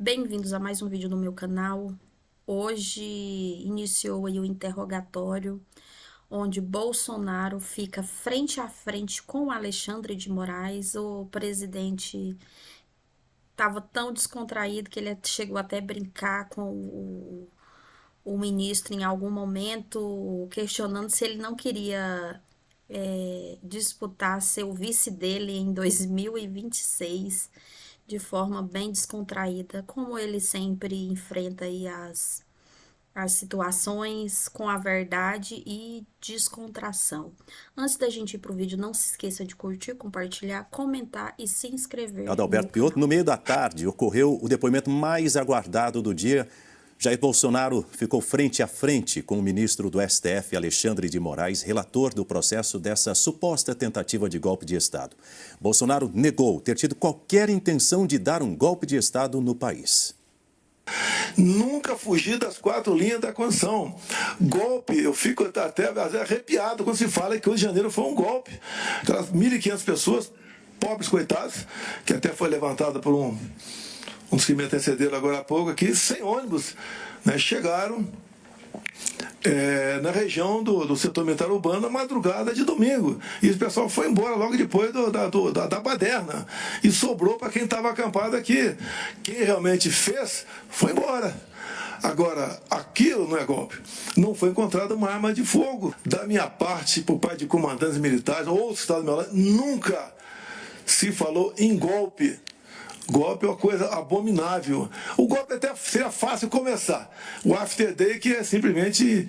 Bem-vindos a mais um vídeo no meu canal. Hoje iniciou aí o interrogatório, onde Bolsonaro fica frente a frente com Alexandre de Moraes. O presidente estava tão descontraído que ele chegou até a brincar com o ministro em algum momento, questionando se ele não queria disputar ser o vice dele em 2026 de forma bem descontraída, como ele sempre enfrenta aí as situações com a verdade e descontração. Antes da gente ir pro vídeo, não se esqueça de curtir, compartilhar, comentar e se inscrever no Adalberto Piotto, canal. no meio da tarde ocorreu o depoimento mais aguardado do dia. Jair Bolsonaro ficou frente a frente com o ministro do STF, Alexandre de Moraes, relator do processo dessa suposta tentativa de golpe de Estado. Bolsonaro negou ter tido qualquer intenção de dar um golpe de Estado no país. Nunca fugi das quatro linhas da Constituição. Golpe, eu fico até arrepiado quando se fala que o de janeiro foi um golpe. Aquelas 1.500 pessoas, pobres coitados, que até foi levantada por um dos que me antecederam agora há pouco aqui, sem ônibus, né, chegaram na região do setor militar urbano na madrugada de domingo. E o pessoal foi embora logo depois da baderna. E sobrou para quem estava acampado aqui. Quem realmente fez, foi embora. Agora, aquilo não é golpe. Não foi encontrada uma arma de fogo. Da minha parte, por parte de comandantes militares, ou Estado do meu lado, nunca se falou em golpe. Golpe é uma coisa abominável. O golpe até seria fácil começar. O after day que é simplesmente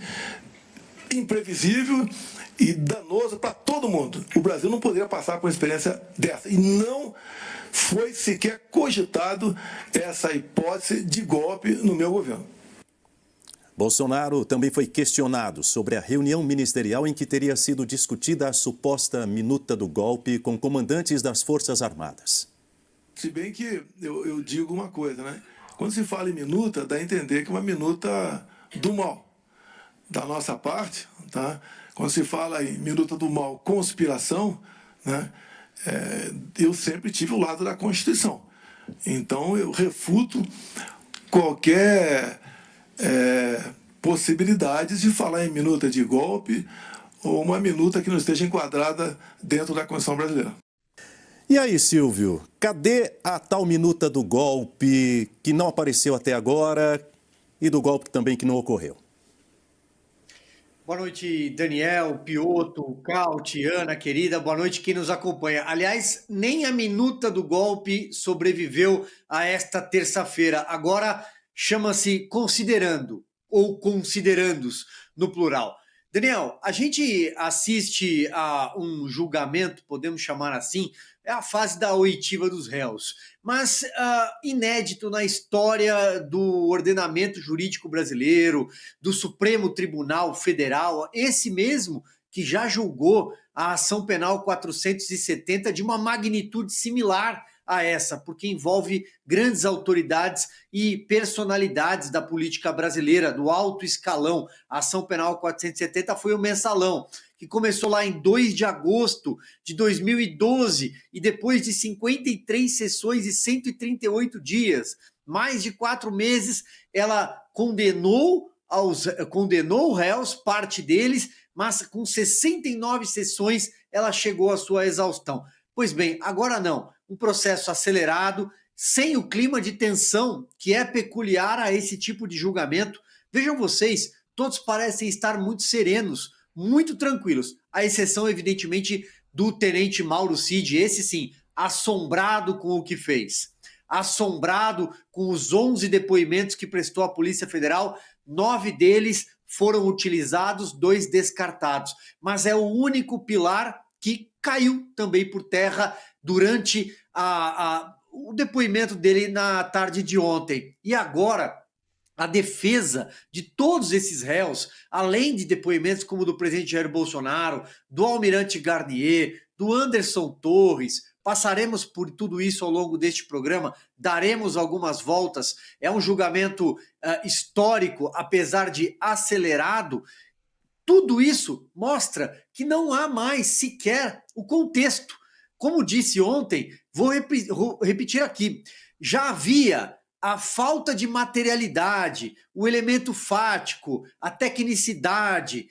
imprevisível e danoso para todo mundo. O Brasil não poderia passar por uma experiência dessa. E não foi sequer cogitado essa hipótese de golpe no meu governo. Bolsonaro também foi questionado sobre a reunião ministerial em que teria sido discutida a suposta minuta do golpe com comandantes das Forças Armadas. Se bem que eu digo uma coisa, né? Quando se fala em minuta, dá a entender que é uma minuta do mal. Da nossa parte, tá? Quando se fala em minuta do mal, conspiração, né? Eu sempre tive o lado da Constituição. Então eu refuto qualquer possibilidade de falar em minuta de golpe ou uma minuta que não esteja enquadrada dentro da Constituição brasileira. E aí, Silvio, cadê a tal minuta do golpe que não apareceu até agora e do golpe também que não ocorreu? Boa noite, Daniel, Piotto, Caute, Ana, querida, boa noite quem nos acompanha. Aliás, nem a minuta do golpe sobreviveu a esta terça-feira. Agora chama-se considerando, ou considerandos no plural. Daniel, a gente assiste a um julgamento, podemos chamar assim, é a fase da oitiva dos réus, mas inédito na história do ordenamento jurídico brasileiro, do Supremo Tribunal Federal, esse mesmo que já julgou a ação penal 470 de uma magnitude similar a essa, porque envolve grandes autoridades e personalidades da política brasileira, do alto escalão. A ação penal 470 foi o mensalão, que começou lá em 2 de agosto de 2012 e depois de 53 sessões e 138 dias, mais de 4 meses, ela condenou réus, parte deles, mas com 69 sessões ela chegou à sua exaustão. Pois bem, agora não, um processo acelerado, sem o clima de tensão que é peculiar a esse tipo de julgamento. Vejam vocês, todos parecem estar muito serenos, muito tranquilos, à exceção, evidentemente, do tenente Mauro Cid, esse sim, assombrado com o que fez. Assombrado com os 11 depoimentos que prestou a Polícia Federal, 9 deles foram utilizados, 2 descartados. Mas é o único pilar que caiu também por terra durante o depoimento dele na tarde de ontem. E agora, a defesa de todos esses réus, além de depoimentos como o do presidente Jair Bolsonaro, do almirante Garnier, do Anderson Torres, passaremos por tudo isso ao longo deste programa, daremos algumas voltas. É um julgamento histórico, apesar de acelerado. Tudo isso mostra que não há mais sequer o contexto. Como disse ontem, vou repetir aqui, já havia a falta de materialidade, o elemento fático, a tecnicidade,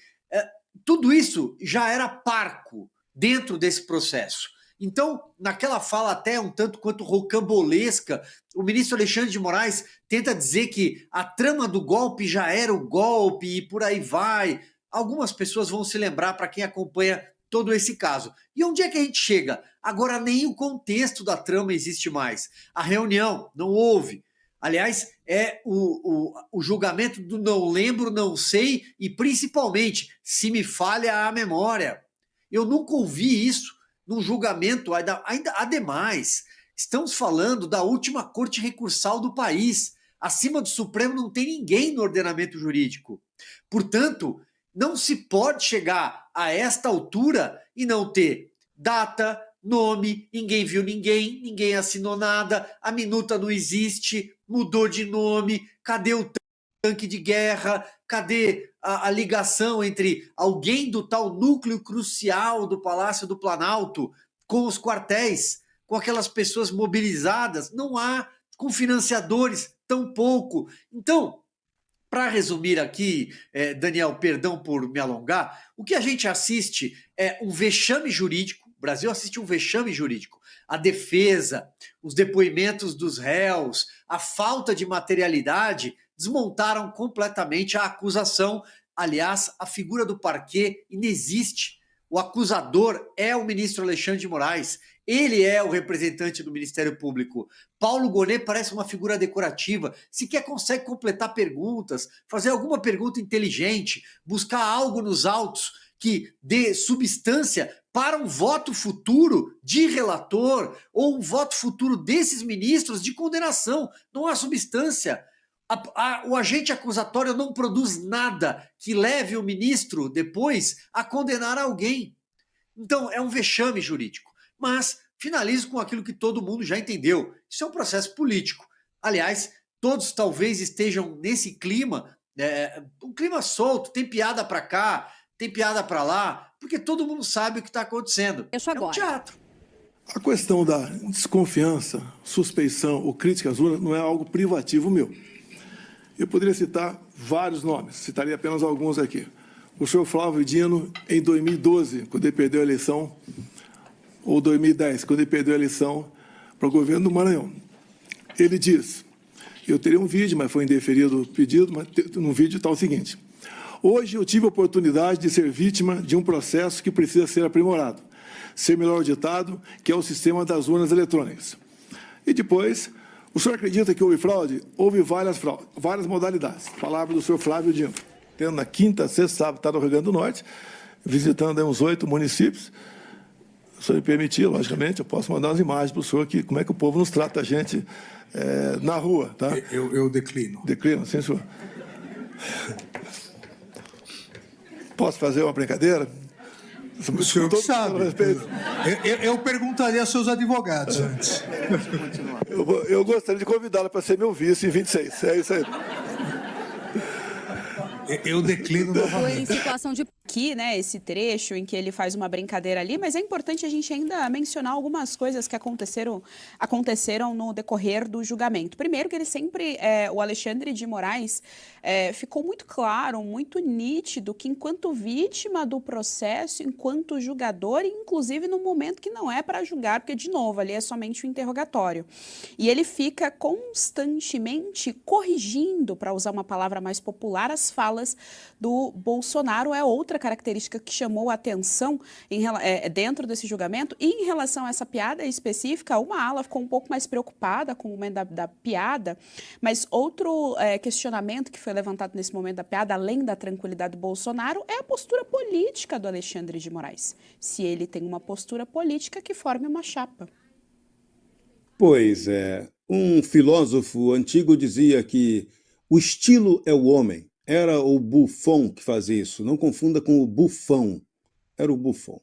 tudo isso já era parco dentro desse processo. Então, naquela fala até um tanto quanto rocambolesca, o ministro Alexandre de Moraes tenta dizer que a trama do golpe já era o golpe e por aí vai. Algumas pessoas vão se lembrar, para quem acompanha todo esse caso. E onde é que a gente chega? Agora nem o contexto da trama existe mais. A reunião não houve. Aliás, é o julgamento do não lembro, não sei e, principalmente, se me falha a memória. Eu nunca ouvi isso num julgamento, ainda ademais. Estamos falando da última corte recursal do país. Acima do Supremo não tem ninguém no ordenamento jurídico. Portanto, não se pode chegar a esta altura e não ter data, nome, ninguém viu ninguém, ninguém assinou nada, a minuta não existe, mudou de nome, cadê o tanque de guerra, cadê a ligação entre alguém do tal núcleo crucial do Palácio do Planalto com os quartéis, com aquelas pessoas mobilizadas? Não há, com financiadores, tampouco. Então, para resumir aqui, Daniel, perdão por me alongar, o que a gente assiste é um vexame jurídico. O Brasil assiste um vexame jurídico. A defesa, os depoimentos dos réus, a falta de materialidade desmontaram completamente a acusação. Aliás, a figura do parquê inexiste. O acusador é o ministro Alexandre de Moraes. Ele é o representante do Ministério Público. Paulo Gonet parece uma figura decorativa, sequer consegue completar perguntas, fazer alguma pergunta inteligente, buscar algo nos autos que dê substância para um voto futuro de relator ou um voto futuro desses ministros de condenação. Não há substância. O agente acusatório não produz nada que leve o ministro depois a condenar alguém. Então, é um vexame jurídico. Mas finalizo com aquilo que todo mundo já entendeu. Isso é um processo político. Aliás, todos talvez estejam nesse clima, um clima solto, tem piada para cá, tem piada para lá, porque todo mundo sabe o que está acontecendo. É um teatro. A questão da desconfiança, suspeição ou crítica às urnas não é algo privativo meu. Eu poderia citar vários nomes, citaria apenas alguns aqui. O senhor Flávio Dino, em 2012, quando ele perdeu a eleição, ou 2010, quando ele perdeu a eleição para o governo do Maranhão. Ele diz, eu teria um vídeo, mas foi indeferido o pedido, mas no vídeo está o seguinte: hoje eu tive a oportunidade de ser vítima de um processo que precisa ser aprimorado, ser melhor auditado, que é o sistema das urnas eletrônicas. E depois, o senhor acredita que houve fraude? Houve várias modalidades. Palavra do senhor Flávio Dino. Tendo na quinta, sexta, sábado, está no Rio Grande do Norte, visitando aí uns 8 municípios. Se o senhor me permitir, logicamente, eu posso mandar umas imagens para o senhor aqui, como é que o povo nos trata a gente na rua, tá? Eu declino. Declino, sim, senhor. Posso fazer uma brincadeira? O senhor que sabe. Eu perguntaria aos seus advogados antes. Eu gostaria de convidá-la para ser meu vice em 26. É isso aí. Eu declino novamente. Foi em situação de aqui, né, esse trecho em que ele faz uma brincadeira ali, mas é importante a gente ainda mencionar algumas coisas que aconteceram no decorrer do julgamento. Primeiro que ele sempre, o Alexandre de Moraes, ficou muito claro, muito nítido que enquanto vítima do processo, enquanto julgador, inclusive no momento que não é para julgar, porque de novo ali é somente o interrogatório. E ele fica constantemente corrigindo, para usar uma palavra mais popular, as falas do Bolsonaro. É outra característica que chamou a atenção dentro desse julgamento. E em relação a essa piada específica, uma ala ficou um pouco mais preocupada com o momento da piada, mas outro questionamento que foi levantado nesse momento da piada, além da tranquilidade do Bolsonaro, é a postura política do Alexandre de Moraes. Se ele tem uma postura política que forme uma chapa. Pois é. Um filósofo antigo dizia que o estilo é o homem. Era o Buffon que fazia isso. Não confunda com o Buffon. Era o Buffon.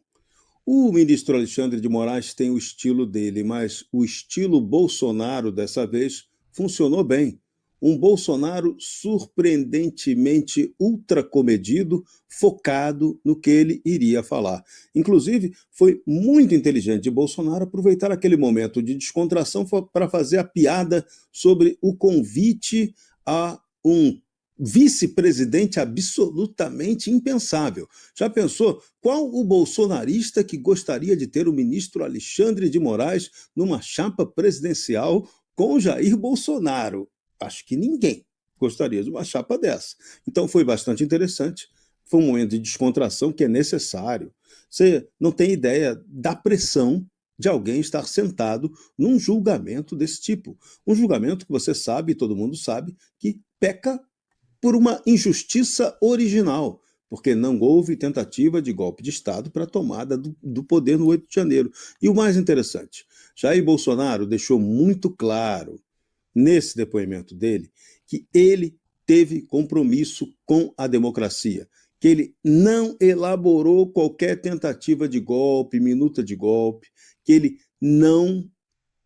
O ministro Alexandre de Moraes tem o estilo dele, mas o estilo Bolsonaro, dessa vez, funcionou bem. um Bolsonaro surpreendentemente ultracomedido, focado no que ele iria falar. Inclusive, foi muito inteligente de Bolsonaro aproveitar aquele momento de descontração para fazer a piada sobre o convite a um vice-presidente absolutamente impensável. Já pensou qual o bolsonarista que gostaria de ter o ministro Alexandre de Moraes numa chapa presidencial com Jair Bolsonaro? Acho que ninguém gostaria de uma chapa dessa. Então foi bastante interessante. Foi um momento de descontração que é necessário. Você não tem ideia da pressão de alguém estar sentado num julgamento desse tipo. Um julgamento que você sabe, todo mundo sabe, que peca por uma injustiça original, porque não houve tentativa de golpe de Estado para a tomada do poder no 8 de janeiro. E o mais interessante, Jair Bolsonaro deixou muito claro, nesse depoimento dele, que ele teve compromisso com a democracia, que ele não elaborou qualquer tentativa de golpe, minuta de golpe, que ele não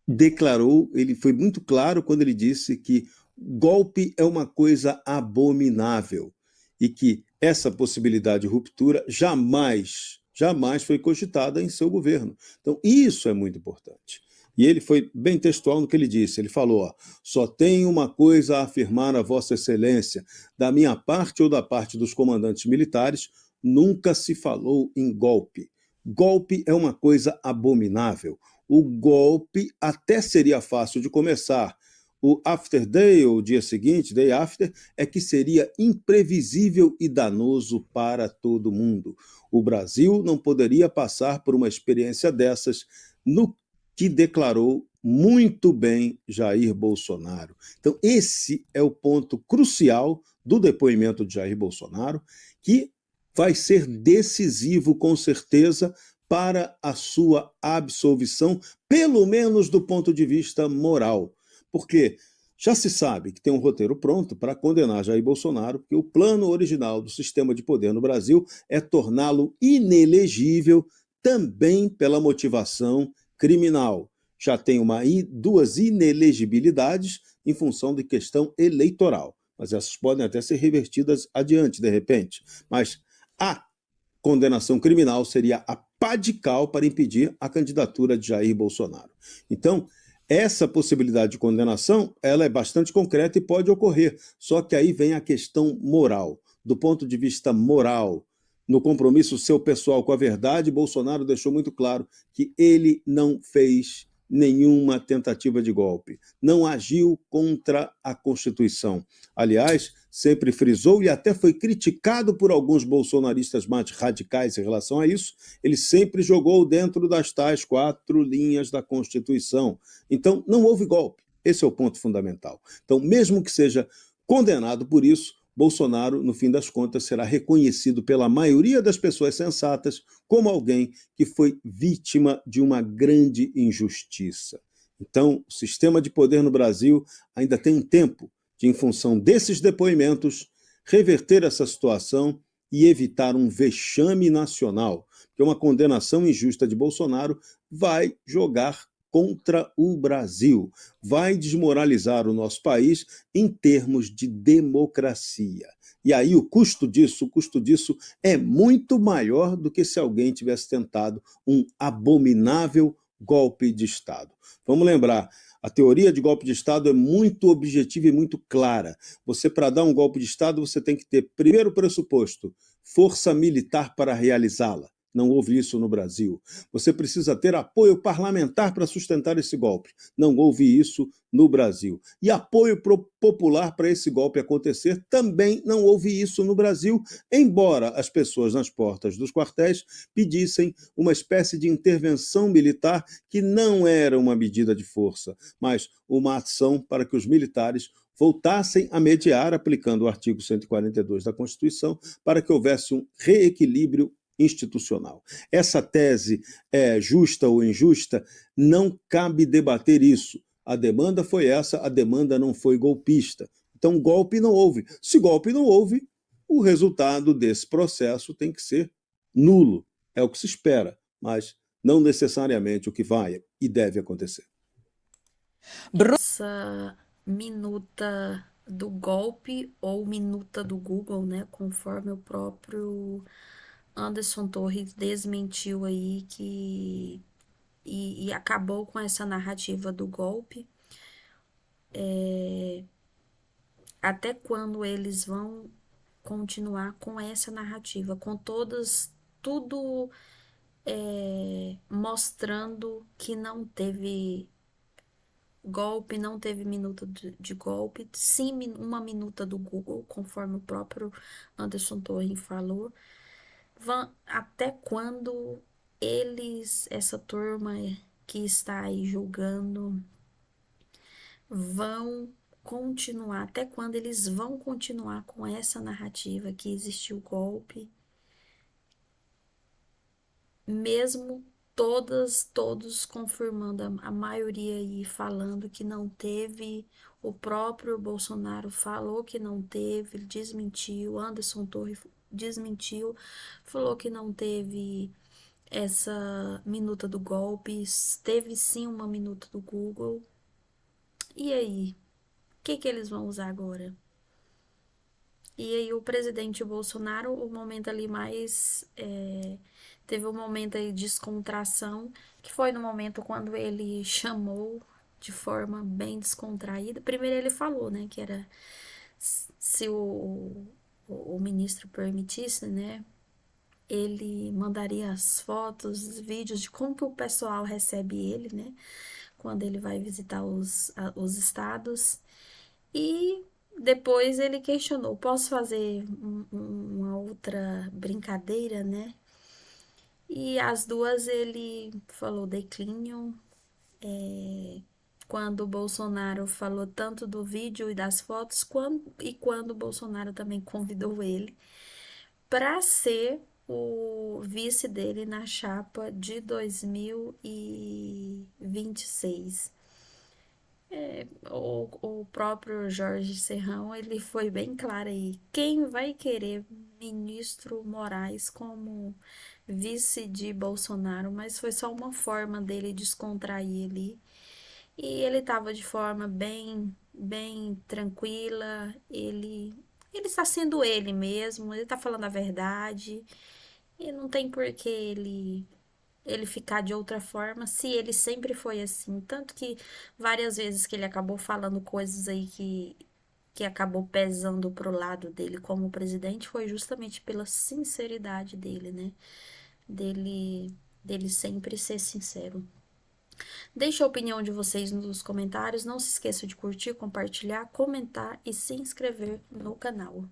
declarou, ele foi muito claro quando ele disse que golpe é uma coisa abominável e que essa possibilidade de ruptura jamais foi cogitada em seu governo. Então, isso é muito importante. E ele foi bem textual no que ele disse. Ele falou, ó, só tenho uma coisa a afirmar a Vossa Excelência, da minha parte ou da parte dos comandantes militares, nunca se falou em golpe. Golpe é uma coisa abominável. O golpe até seria fácil de começar. O after day, ou dia seguinte, day after, é que seria imprevisível e danoso para todo mundo. O Brasil não poderia passar por uma experiência dessas, no que declarou muito bem Jair Bolsonaro. Então, esse é o ponto crucial do depoimento de Jair Bolsonaro, que vai ser decisivo, com certeza, para a sua absolvição, pelo menos do ponto de vista moral. Porque já se sabe que tem um roteiro pronto para condenar Jair Bolsonaro, porque o plano original do sistema de poder no Brasil é torná-lo inelegível também pela motivação criminal. Já tem duas inelegibilidades em função de questão eleitoral, mas essas podem até ser revertidas adiante, de repente. Mas a condenação criminal seria a pá de cal para impedir a candidatura de Jair Bolsonaro. Então, essa possibilidade de condenação, ela é bastante concreta e pode ocorrer, só que aí vem a questão moral. Do ponto de vista moral, no compromisso seu pessoal com a verdade, Bolsonaro deixou muito claro que ele não fez nenhuma tentativa de golpe, não agiu contra a Constituição. Aliás, sempre frisou e até foi criticado por alguns bolsonaristas mais radicais em relação a isso, ele sempre jogou dentro das tais 4 linhas da Constituição. Então, não houve golpe. Esse é o ponto fundamental. Então, mesmo que seja condenado por isso, Bolsonaro, no fim das contas, será reconhecido pela maioria das pessoas sensatas como alguém que foi vítima de uma grande injustiça. Então, o sistema de poder no Brasil ainda tem um tempo de, em função desses depoimentos, reverter essa situação e evitar um vexame nacional, porque uma condenação injusta de Bolsonaro vai jogar contra o Brasil, vai desmoralizar o nosso país em termos de democracia. E aí o custo disso é muito maior do que se alguém tivesse tentado um abominável golpe de Estado. Vamos lembrar, a teoria de golpe de Estado é muito objetiva e muito clara. Você, para dar um golpe de Estado, você tem que ter, primeiro pressuposto, força militar para realizá-la. Não houve isso no Brasil. Você precisa ter apoio parlamentar para sustentar esse golpe. Não houve isso no Brasil. E apoio popular para esse golpe acontecer, também não houve isso no Brasil, embora as pessoas nas portas dos quartéis pedissem uma espécie de intervenção militar que não era uma medida de força, mas uma ação para que os militares voltassem a mediar, aplicando o artigo 142 da Constituição, para que houvesse um reequilíbrio institucional. Essa tese é justa ou injusta? Não cabe debater isso. A demanda foi essa, a demanda não foi golpista. Então, golpe não houve. Se golpe não houve, o resultado desse processo tem que ser nulo. É o que se espera, mas não necessariamente o que vai e deve acontecer. Essa minuta do golpe ou minuta do Google, né? Conforme o próprio Anderson Torres desmentiu aí e acabou com essa narrativa do golpe. Até quando eles vão continuar com essa narrativa, com tudo mostrando que não teve golpe, não teve minuta de golpe, sim uma minuta do Google, conforme o próprio Anderson Torres falou. Até quando essa turma que está aí julgando, vão continuar, até quando eles vão continuar com essa narrativa que existiu golpe, mesmo todos confirmando, a maioria aí falando que não teve, o próprio Bolsonaro falou que não teve, ele desmentiu, Anderson Torres desmentiu, falou que não teve essa minuta do golpe, teve sim uma minuta do Google. E aí, o que eles vão usar agora? E aí o presidente Bolsonaro, o momento ali mais... teve um momento aí de descontração, que foi no momento quando ele chamou de forma bem descontraída. Primeiro ele falou, né, que era se o ministro permitisse, né, ele mandaria as fotos, vídeos de como que o pessoal recebe ele, né, quando ele vai visitar os estados. E depois ele questionou, posso fazer uma outra brincadeira, né? E as duas ele falou declínio. Quando o Bolsonaro falou tanto do vídeo e das fotos, quando o Bolsonaro também convidou ele para ser o vice dele na chapa de 2026. O próprio Jorge Serrão, ele foi bem claro aí. Quem vai querer ministro Moraes como vice de Bolsonaro? Mas foi só uma forma dele descontrair ali. E ele estava de forma bem tranquila. Ele está sendo ele mesmo. Ele está falando a verdade. E não tem por que ele ficar de outra forma, se ele sempre foi assim. Tanto que várias vezes que ele acabou falando coisas aí que acabou pesando pro lado dele como presidente, foi justamente pela sinceridade dele, né? Dele sempre ser sincero. Deixe a opinião de vocês nos comentários. Não se esqueça de curtir, compartilhar, comentar e se inscrever no canal.